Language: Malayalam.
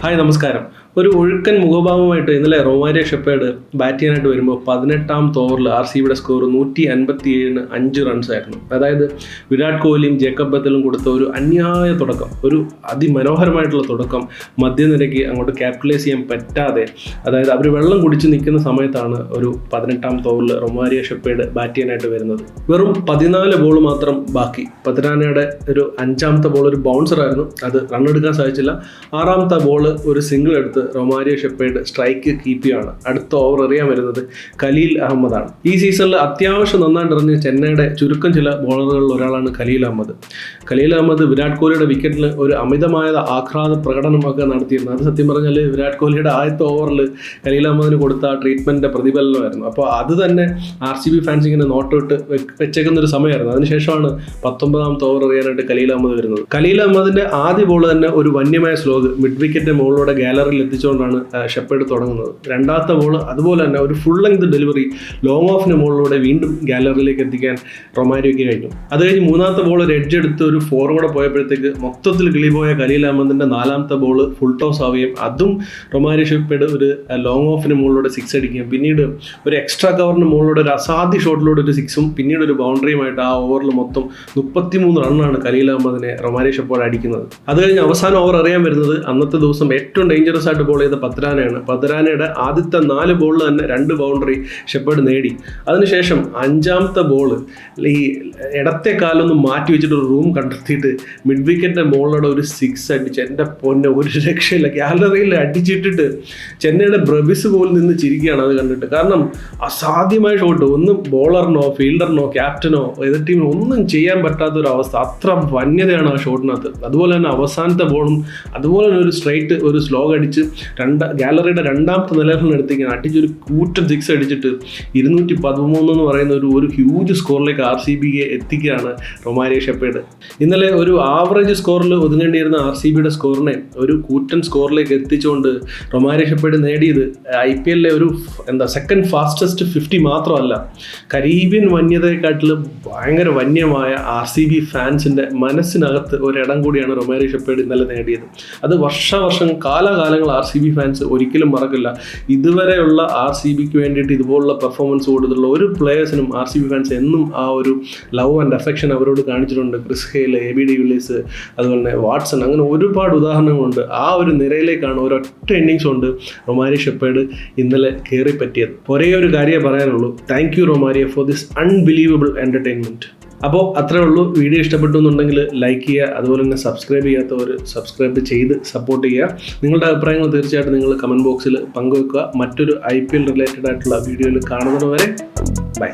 ഹായ് നമസ്കാരം. ഒരു ഒഴുക്കൻ മുഖഭാവമായിട്ട് ഇന്നലെ റൊമാരിയോ ഷെപ്പേർഡ് ബാറ്റ് ചെയ്യാനായിട്ട് വരുമ്പോൾ 18ാമത്തെ ഓവറിൽ RCBയുടെ സ്കോർ 157-ന് 5 റൺസ് ആയിരുന്നു. അതായത് വിരാട് കോഹ്ലിയും ജേക്കബ് ബത്തലും കൊടുത്ത ഒരു അന്യായ തുടക്കം, ഒരു അതിമനോഹരമായിട്ടുള്ള തുടക്കം മധ്യനിരയ്ക്ക് അങ്ങോട്ട് ക്യാപിറ്റലൈസ് ചെയ്യാൻ പറ്റാതെ, അതായത് അവർ വെള്ളം കുടിച്ച് നിൽക്കുന്ന സമയത്താണ് ഒരു 18ാമത്തെ ഓവറിൽ റൊമാരിയോ ഷെപ്പേർഡ് ബാറ്റ് ചെയ്യാനായിട്ട് വരുന്നത്. വെറും 14 ബോൾ മാത്രം ബാക്കി. പതിരാനയുടെ ഒരു 5ാമത്തെ ബോൾ ഒരു ബൗൺസർ ആയിരുന്നു, അത് റണ്ണെടുക്കാൻ സാധിച്ചില്ല. 6ാമത്തെ ബോൾ ഒരു സിംഗിൾ എടുത്ത് റൊമാരിയോ ഷെപ്പേർഡ് സ്ട്രൈക്ക് കീപ്പ് ചെയ്യുകയാണ്. അടുത്ത ഓവർ എറിയാൻ വരുന്നത് ഖലീൽ അഹമ്മദാണ്. ഈ സീസണിൽ അത്യാവശ്യം നന്നായിട്ട് എറിഞ്ഞ് ചെന്നൈയുടെ ചുരുക്കം ചില ബോളറുകളിൽ ഒരാളാണ് ഖലീൽ അഹമ്മദ്. ഖലീൽ അഹമ്മദ് വിരാട് കോഹ്ലിയുടെ വിക്കറ്റിൽ ഒരു അമിതമായ ആഹ്ലാദ പ്രകടനമൊക്കെ നടത്തിയിരുന്നു. അത് സത്യം പറഞ്ഞാൽ വിരാട് കോഹ്ലിയുടെ ആദ്യത്തെ ഓവറിൽ ഖലീൽ അഹമ്മദിന് കൊടുത്ത ആ ട്രീറ്റ്മെൻറ്റിൻ്റെ പ്രതിഫലനമായിരുന്നു. അപ്പോൾ അത് തന്നെ RCB ഫാൻസ് ഇങ്ങനെ നോട്ടൗട്ട് വെച്ചേക്കുന്ന ഒരു സമയമായിരുന്നു. അതിനുശേഷമാണ് 19ാമത്തെ ഓവർ എറിയാനായിട്ട് ഖലീൽ അഹമ്മദ് വരുന്നത്. ഖലീൽ അഹമ്മദിൻ്റെ ആദ്യ ബോൾ തന്നെ ഒരു വന്യമായ സ്ലോഗ് മിഡ് വിക്കറ്റിൻ്റെ മുകളിലൂടെ ഗാലറിയിൽ എത്തിച്ചുകൊണ്ടാണ് ഷെപ്പേർഡ് തുടങ്ങുന്നത്. രണ്ടാമത്തെ ബോൾ അതുപോലെ തന്നെ ഒരു ഫുൾ ലെങ്ത് ഡെലിവറി ലോങ് ഓഫിന് മുകളിലൂടെ വീണ്ടും ഗാലറിയിലേക്ക് എത്തിക്കാൻ റൊമാരിയോയ്ക്ക് കഴിഞ്ഞു. അത് കഴിഞ്ഞ് മൂന്നാമത്തെ ബോൾ ഒരു എഡ്ജ് എടുത്ത് ഒരു ഫോർവേഡ് പോയപ്പോഴത്തേക്ക് മൊത്തത്തിൽ കിളിപോയ ഖലീൽ അഹമ്മദിൻ്റെ 4ാമത്തെ ബോൾ ഫുൾ ടോസ് ആവുകയും അതും റൊമാരിയോ ഷെപ്പേർഡ് ഒരു ലോങ് ഓഫിന് മുകളിലൂടെ 6 അടിക്കുകയും പിന്നീട് ഒരു എക്സ്ട്രാ കവറിന് മുകളിലൂടെ ഒരു അസാധ്യ ഷോട്ടിലൂടെ ഒരു 6ഉം പിന്നീട് ഒരു ബൗണ്ടറിയുമായിട്ട് ആ ഓവറിൽ മൊത്തം 33 റണ്ണാണ് ഖലീൽ അഹമ്മദിനെ റൊമാരിയോ ഷെപ്പേർഡ് അടിക്കുന്നത്. അത് കഴിഞ്ഞ് അവസാന ഓവർ എറിയാൻ വരുന്നത് അന്നത്തെ ദിവസം ഏറ്റവും ഡേഞ്ചറസ് ആയിട്ട് ബോൾ ചെയ്ത പതിരാനയാണ്. പതിരാനയുടെ ആദ്യത്തെ 4 ബോളിൽ തന്നെ 2 ബൗണ്ടറി ഷെപ്പേർഡ് നേടി. അതിനുശേഷം 5ാമത്തെ ബോൾ ഈ ഇടത്തെ കാലൊന്ന് മാറ്റി വെച്ചിട്ട് ഒരു റൂം കണ്ടെത്തിയിട്ട് മിഡ് വിക്കറ്റിൻ്റെ മുകളിലൂടെ ഒരു 6 അടിച്ച് എൻ്റെ പൊന്നെ ഒരു രക്ഷയില്ല. ഗാലറിയിൽ അടിച്ചിട്ടിട്ട് ചെന്നൈയുടെ ബ്രബിസ് പോലും നിന്ന് ചിരിക്കുകയാണ് അത് കണ്ടിട്ട്. കാരണം അസാധ്യമായ ഷോട്ട്, ഒന്നും ബോളറിനോ ഫീൽഡറിനോ ക്യാപ്റ്റനോ എതിർ ടീമിനോ ഒന്നും ചെയ്യാൻ പറ്റാത്തൊരവസ്ഥ. അത്ര വന്യതയാണ് ആ ഷോട്ടിനകത്ത്. അതുപോലെ തന്നെ അവസാനത്തെ ബോളും അതുപോലെ തന്നെ ഒരു സ്ട്രൈറ്റ് ഒരു സ്ലോഗ് അടിച്ച് ഗാലറിയുടെ 2ാമത്തെ നിലയിൽ എടുത്തിങ്ങനെ അടിച്ചൊരു കൂറ്റൻ 6 അടിച്ചിട്ട് 213 എന്ന് പറയുന്ന ഒരു ഹ്യൂജ് സ്കോറിലേക്ക് RCBയെ എത്തിക്കുകയാണ് റൊമാരിയോ ഷെപ്പേർഡ്. ഇന്നലെ ഒരു ആവറേജ് സ്കോറിൽ ഒതുങ്ങേണ്ടിയിരുന്ന RCBയുടെ സ്കോറിനെ ഒരു കൂറ്റൻ സ്കോറിലേക്ക് എത്തിച്ചുകൊണ്ട് റൊമാരിയോ ഷെപ്പേർഡ് നേടിയത് IPLലെ ഒരു സെക്കൻഡ് ഫാസ്റ്റസ്റ്റ് 50 മാത്രമല്ല, കരീബിയൻ വന്യതയെക്കാട്ടിലും ഭയങ്കര വന്യമായ RCB ഫാൻസിൻ്റെ മനസ്സിനകത്ത് ഒരിടം കൂടിയാണ് റൊമാരിയോ ഷെപ്പേർഡ് ഇന്നലെ നേടിയത്. അത് വർഷം കാലാകാലങ്ങൾ RCB ഫാൻസ് ഒരിക്കലും മറക്കില്ല. ഇതുവരെയുള്ള RCBക്ക് വേണ്ടിയിട്ട് ഇതുപോലുള്ള പെർഫോമൻസ് കൊടുത്തിട്ടുള്ള ഒരു പ്ലേയേഴ്സിനും RCB ഫാൻസ് എന്നും ആ ഒരു ലവ് ആൻഡ് അഫെക്ഷൻ അവരോട് കാണിച്ചിട്ടുണ്ട്. Chris Gayle, AB de Villiers, അതുപോലെ തന്നെ വാട്സൺ, അങ്ങനെ ഒരുപാട് ഉദാഹരണങ്ങളുണ്ട്. ആ ഒരു നിരയിലേക്കാണ് ഒരൊറ്റ ഇന്നിങ്സ് കൊണ്ട് റൊമാരിയോ ഷെപ്പേർഡ് ഇന്നലെ കയറി പറ്റിയത്. ഒരേ ഒരു കാര്യമേ പറയാനുള്ളൂ, thank you Romario for this unbelievable entertainment. അപ്പോൾ അത്രേ ഉള്ളൂ. വീഡിയോ ഇഷ്ടപ്പെട്ടു എന്നുണ്ടെങ്കിൽ ലൈക്ക് ചെയ്യുക, അതുപോലെ തന്നെ സബ്സ്ക്രൈബ് ചെയ്യാത്തവർ സബ്സ്ക്രൈബ് ചെയ്ത് സപ്പോർട്ട് ചെയ്യുക. നിങ്ങളുടെ അഭിപ്രായങ്ങൾ തീർച്ചയായിട്ടും നിങ്ങൾ കമൻറ്റ് ബോക്സിൽ പങ്കുവെക്കുക. മറ്റൊരു IPL റിലേറ്റഡ് ആയിട്ടുള്ള വീഡിയോയിൽ കാണുന്നത് വരെ ബൈ.